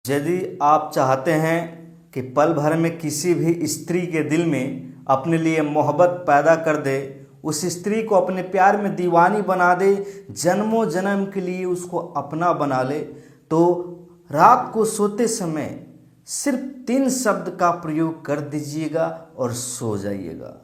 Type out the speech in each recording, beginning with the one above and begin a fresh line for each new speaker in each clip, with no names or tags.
यदि आप चाहते हैं कि पल भर में किसी भी स्त्री के दिल में अपने लिए मोहब्बत पैदा कर दे, उस स्त्री को अपने प्यार में दीवानी बना दे, जन्मों जन्म के लिए उसको अपना बना ले, तो रात को सोते समय सिर्फ 3 शब्द का प्रयोग कर दीजिएगा और सो जाइएगा।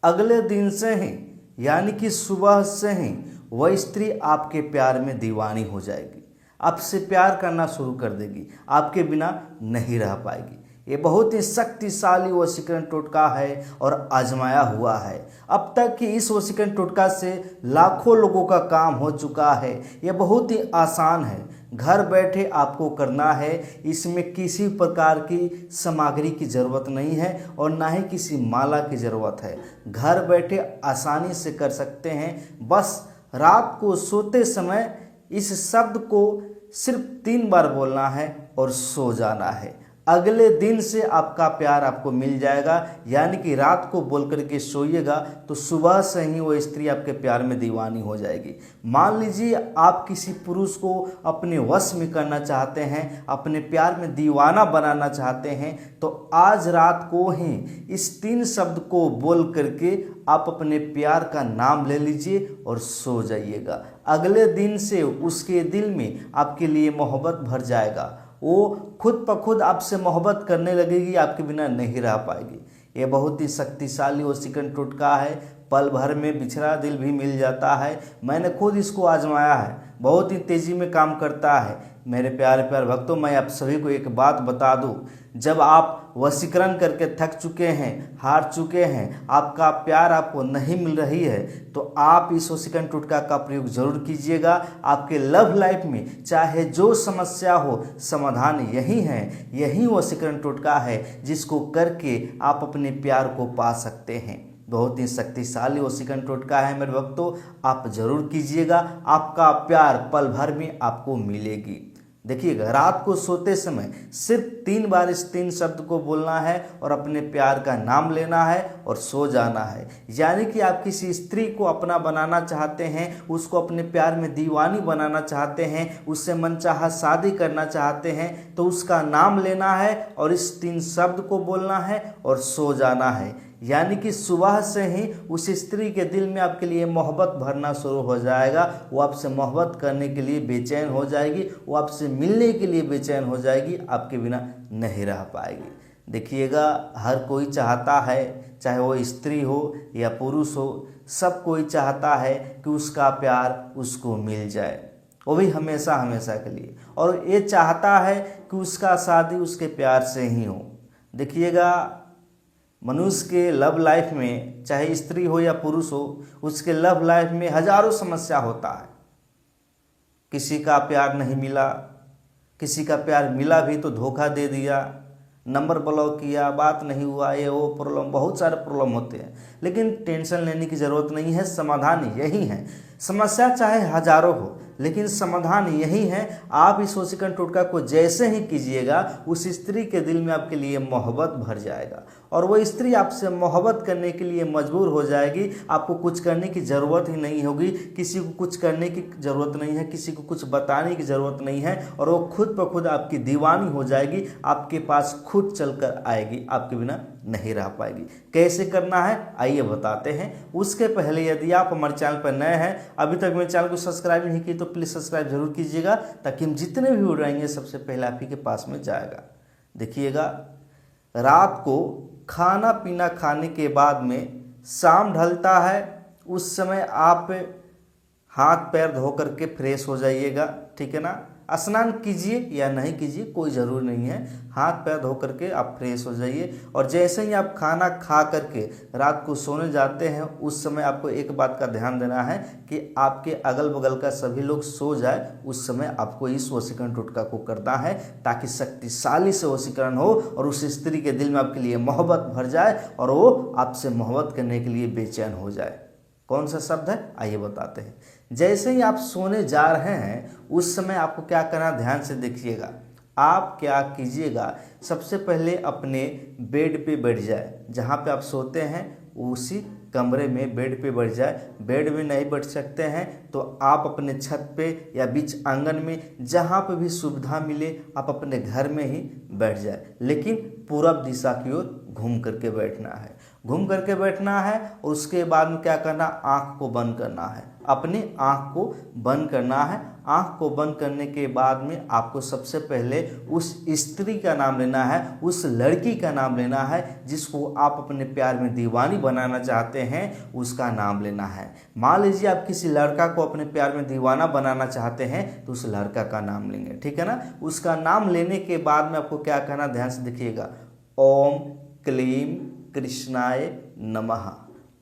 अगले दिन से ही यानी कि सुबह से ही वह स्त्री आपके प्यार में दीवानी हो जाएगी, आपसे प्यार करना शुरू कर देगी, आपके बिना नहीं रह पाएगी। ये बहुत ही शक्तिशाली वशीकरण टोटका है और आजमाया हुआ है। अब तक कि इस वशीकरण टोटका से लाखों लोगों का काम हो चुका है। ये बहुत ही आसान है, घर बैठे आपको करना है। इसमें किसी प्रकार की सामग्री की ज़रूरत नहीं है और ना ही किसी माला की ज़रूरत है। घर बैठे आसानी से कर सकते हैं। बस रात को सोते समय इस शब्द को सिर्फ 3 बार बोलना है और सो जाना है। अगले दिन से आपका प्यार आपको मिल जाएगा। यानी कि रात को बोल करके सोइएगा तो सुबह से ही वो स्त्री आपके प्यार में दीवानी हो जाएगी। मान लीजिए आप किसी पुरुष को अपने वश में करना चाहते हैं, अपने प्यार में दीवाना बनाना चाहते हैं, तो आज रात को ही इस 3 शब्द को बोल करके आप अपने प्यार का नाम ले लीजिए और सो जाइएगा। अगले दिन से उसके दिल में आपके लिए मोहब्बत भर जाएगा। वो खुद ब खुद आपसे मोहब्बत करने लगेगी, आपके बिना नहीं रह पाएगी। ये बहुत ही शक्तिशाली वशीकरण टोटका है। पल भर में बिछड़ा दिल भी मिल जाता है। मैंने खुद इसको आजमाया है, बहुत ही तेज़ी में काम करता है। मेरे प्यारे भक्तों, मैं आप सभी को एक बात बता दूं, जब आप वशीकरण करके थक चुके हैं, हार चुके हैं, आपका प्यार आपको नहीं मिल रही है, तो आप इस वशीकरण टोटका का प्रयोग जरूर कीजिएगा। आपके लव लाइफ में चाहे जो समस्या हो, समाधान यही है। यही वशीकरण टोटका है जिसको करके आप अपने प्यार को पा सकते हैं। बहुत ही शक्तिशाली वशीकरण टोटका है मेरे भक्तों, आप जरूर कीजिएगा। आपका प्यार पल भर में आपको मिलेगी। देखिएगा, रात को सोते समय सिर्फ 3 बार इस 3 शब्द को बोलना है और अपने प्यार का नाम लेना है और सो जाना है। यानी कि आप किसी स्त्री को अपना बनाना चाहते हैं, उसको अपने प्यार में दीवानी बनाना चाहते हैं, उससे मनचाहा शादी करना चाहते हैं, तो उसका नाम लेना है और इस 3 शब्द को बोलना है और सो जाना है। यानी कि सुबह से ही उस स्त्री के दिल में आपके लिए मोहब्बत भरना शुरू हो जाएगा। वो आपसे मोहब्बत करने के लिए बेचैन हो जाएगी, वो आपसे मिलने के लिए बेचैन हो जाएगी, आपके बिना नहीं रह पाएगी। देखिएगा, हर कोई चाहता है, चाहे वो स्त्री हो या पुरुष हो, सब कोई चाहता है कि उसका प्यार उसको मिल जाए, वो भी हमेशा हमेशा के लिए। और ये चाहता है कि उसका शादी उसके प्यार से ही हो। देखिएगा, मनुष्य के लव लाइफ में चाहे स्त्री हो या पुरुष हो, उसके लव लाइफ में हजारों समस्या होता है। किसी का प्यार नहीं मिला, किसी का प्यार मिला भी तो धोखा दे दिया, नंबर ब्लॉक किया, बात नहीं हुआ, ये वो प्रॉब्लम, बहुत सारे प्रॉब्लम होते हैं। लेकिन टेंशन लेने की ज़रूरत नहीं है, समाधान यही है। समस्या चाहे हजारों हो, लेकिन समाधान यही है। आप इस वशीकरण टोटका को जैसे ही कीजिएगा, उस स्त्री के दिल में आपके लिए मोहब्बत भर जाएगा और वो स्त्री आपसे मोहब्बत करने के लिए मजबूर हो जाएगी। आपको कुछ करने की ज़रूरत ही नहीं होगी, किसी को कुछ करने की ज़रूरत नहीं है, किसी को कुछ बताने की ज़रूरत नहीं है, और वो खुद ब खुद आपकी दीवानी हो जाएगी, आपके पास खुद चलकर आएगी, आपके बिना नहीं रह पाएगी। कैसे करना है आइए बताते हैं। उसके पहले यदि आप हमारे चैनल पर नए हैं, अभी तक मेरे चैनल को सब्सक्राइब नहीं की, तो प्लीज़ सब्सक्राइब जरूर कीजिएगा, ताकि हम जितने भी वीडियो आएंगे सबसे पहले आप ही के पास में जाएगा। देखिएगा, रात को खाना पीना खाने के बाद में शाम ढलता है, उस समय आप हाथ पैर धो करके फ्रेश हो जाइएगा, ठीक है ना। स्नान कीजिए या नहीं कीजिए, कोई ज़रूरी नहीं है, हाथ पैर धो करके आप फ्रेश हो जाइए। और जैसे ही आप खाना खा करके रात को सोने जाते हैं, उस समय आपको एक बात का ध्यान देना है कि आपके अगल बगल का सभी लोग सो जाए, उस समय आपको इस वशीकरण टोटका को करना है, ताकि शक्तिशाली से वशीकरण हो और उस स्त्री के दिल में आपके लिए मोहब्बत भर जाए और वो आपसे मोहब्बत करने के लिए बेचैन हो जाए। कौन सा शब्द है आइए बताते हैं। जैसे ही आप सोने जा रहे हैं, उस समय आपको क्या करना, ध्यान से देखिएगा। आप क्या कीजिएगा, सबसे पहले अपने बेड पे बैठ जाए, जहाँ पे आप सोते हैं उसी कमरे में बेड पे बैठ जाए। बेड में नहीं बैठ सकते हैं तो आप अपने छत पे या बीच आंगन में जहाँ पे भी सुविधा मिले आप अपने घर में ही बैठ जाए, लेकिन पूरब दिशा की ओर घूम करके बैठना है। घूम करके बैठना है और उसके बाद में क्या करना, आँख को बंद करना है, अपनी आँख को बंद करना है। आँख को बंद करने के बाद में आपको सबसे पहले उस स्त्री का नाम लेना है, उस लड़की का नाम लेना है जिसको आप अपने प्यार में दीवानी बनाना चाहते हैं, उसका नाम लेना है। मान लीजिए आप किसी लड़का को अपने प्यार में दीवाना बनाना चाहते हैं तो उस लड़का का नाम लेंगे, ठीक है ना। उसका नाम लेने के बाद में आपको क्या करना, ध्यान से देखिएगा, ओम क्लीम कृष्णाय नमः,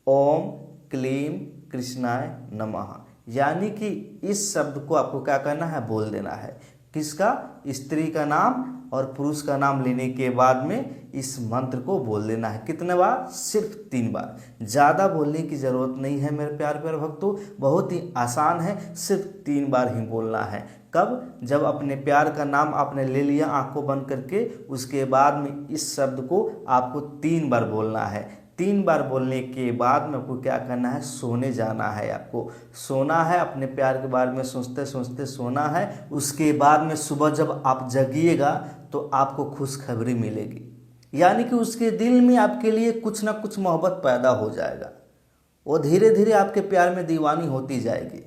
ओम क्लीम कृष्णाय नमः, यानी कि इस शब्द को आपको क्या करना है, बोल देना है। किसका, स्त्री का नाम और पुरुष का नाम लेने के बाद में इस मंत्र को बोल देना है। कितने बार, सिर्फ 3 बार, ज़्यादा बोलने की ज़रूरत नहीं है मेरे प्यार भक्तों, बहुत ही आसान है, सिर्फ 3 बार ही बोलना है। कब, जब अपने प्यार का नाम आपने ले लिया आँख को बंद करके, उसके बाद में इस शब्द को आपको 3 बार बोलना है। 3 बार बोलने के बाद में आपको क्या करना है, सोने जाना है। आपको सोना है, अपने प्यार के बारे में सोचते सोचते सोना है। उसके बाद में सुबह जब आप जगिएगा तो आपको खुशखबरी मिलेगी, यानी कि उसके दिल में आपके लिए कुछ ना कुछ मोहब्बत पैदा हो जाएगा। वो धीरे धीरे आपके प्यार में दीवानी होती जाएगी।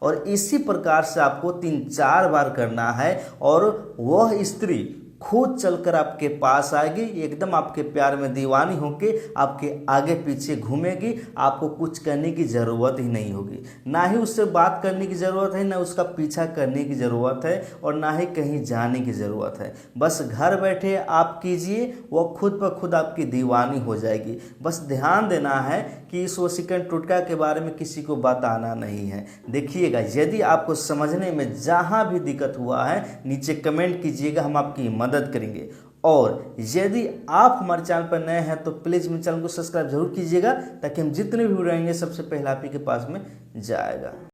और इसी प्रकार से आपको 3-4 बार करना है और वह स्त्री खुद चलकर आपके पास आएगी, एकदम आपके प्यार में दीवानी होके आपके आगे पीछे घूमेगी। आपको कुछ करने की ज़रूरत ही नहीं होगी, ना ही उससे बात करने की ज़रूरत है, ना उसका पीछा करने की ज़रूरत है और ना ही कहीं जाने की ज़रूरत है। बस घर बैठे आप कीजिए, वो खुद ब खुद आपकी दीवानी हो जाएगी। बस ध्यान देना है कि इस वशीकरण टोटका के बारे में किसी को बताना नहीं है। देखिएगा, यदि आपको समझने में जहाँ भी दिक्कत हुआ है नीचे कमेंट कीजिएगा, हम आपकी मदद करेंगे। और यदि आप हमारे चैनल पर नए हैं तो प्लीज़ मेरे चैनल को सब्सक्राइब जरूर कीजिएगा, ताकि हम जितने भी वीडियो रहेंगे सबसे पहले आप ही के पास में जाएगा।